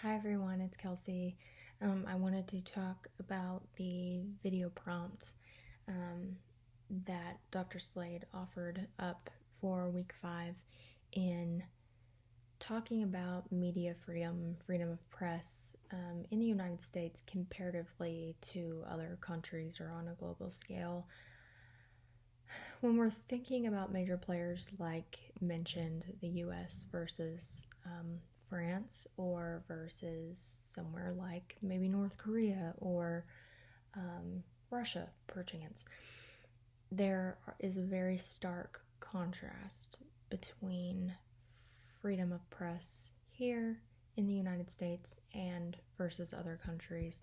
Hi everyone, it's Kelsey. I wanted to talk about the video prompt um, that Dr. Slade offered up for week 5 in talking about media freedom, freedom of press in the United States comparatively to other countries or on a global scale. When we're thinking about major players like mentioned, the US versus France or versus somewhere like maybe North Korea or Russia, perchance, there is a very stark contrast between freedom of press here in the United States and versus other countries.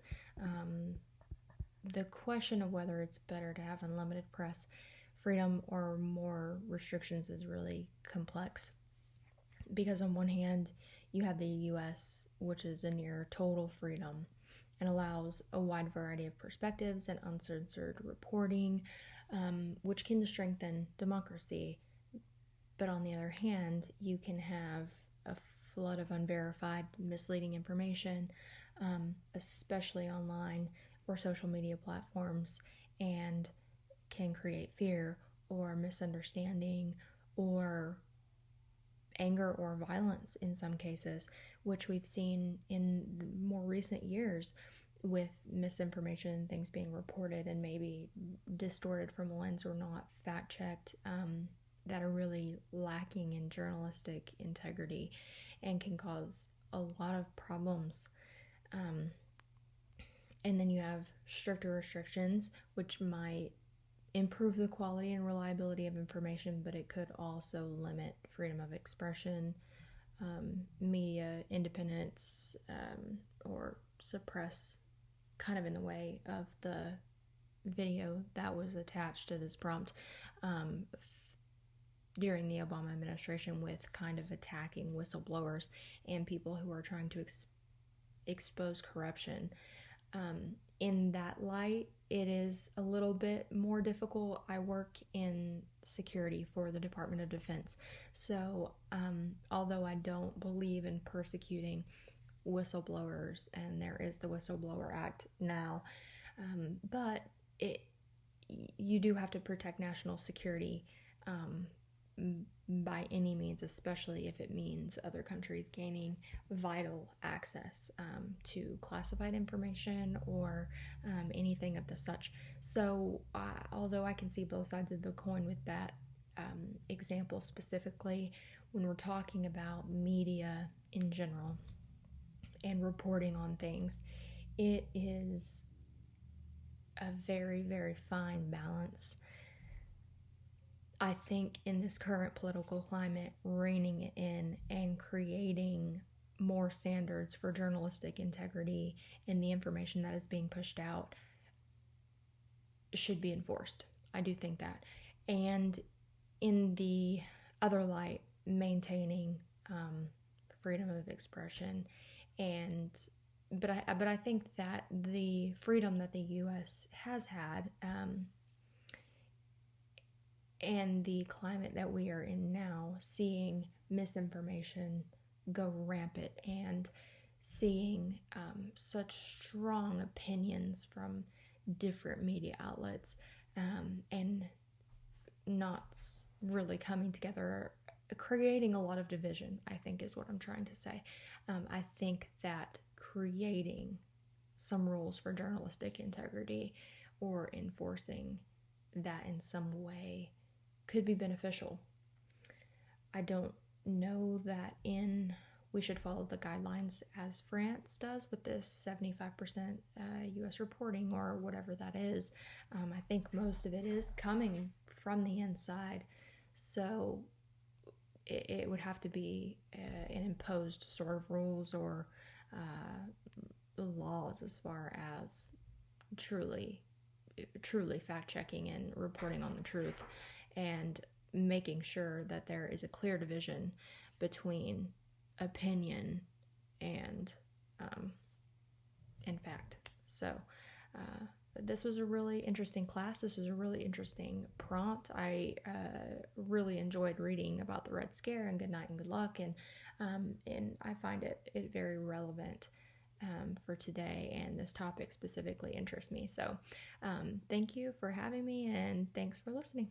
The question of whether it's better to have unlimited press freedom or more restrictions is really complex because on one hand you have the US, which is a near total freedom and allows a wide variety of perspectives and uncensored reporting, which can strengthen democracy. But on the other hand, you can have a flood of unverified, misleading information, especially online or social media platforms, and can create fear or misunderstanding or anger or violence in some cases, which we've seen in more recent years with misinformation and things being reported and maybe distorted from a lens or not fact checked, that are really lacking in journalistic integrity and can cause a lot of problems. And then you have stricter restrictions, which might improve the quality and reliability of information, but it could also limit freedom of expression, media independence, or suppress, kind of in the way of the video that was attached to this prompt during the Obama administration, with kind of attacking whistleblowers and people who are trying to expose corruption. In that light, it is a little bit more difficult. I work in security for the Department of Defense, so although I don't believe in persecuting whistleblowers, and there is the Whistleblower Act now, but you do have to protect national security by any means, especially if it means other countries gaining vital access to classified information or anything of the such. So although I can see both sides of the coin with that example specifically, when we're talking about media in general and reporting on things, it is a very, very fine balance. I think in this current political climate, reining it in and creating more standards for journalistic integrity and the information that is being pushed out should be enforced. I do think that. And in the other light, maintaining freedom of expression, but I think that the freedom that the U.S. has had, and the climate that we are in now, seeing misinformation go rampant and seeing such strong opinions from different media outlets, and not really coming together, creating a lot of division, I think is what I'm trying to say. I think that creating some rules for journalistic integrity or enforcing that in some way could be beneficial. I don't know that we should follow the guidelines as France does with this 75% US reporting or whatever that is. I think most of it is coming from the inside, so it would have to be an imposed sort of rules or laws as far as truly fact checking and reporting on the truth, and making sure that there is a clear division between opinion and fact. So this was a really interesting class. This was a really interesting prompt. I really enjoyed reading about the Red Scare and Good Night and Good Luck, and I find it very relevant for today, and this topic specifically interests me. So thank you for having me, and thanks for listening.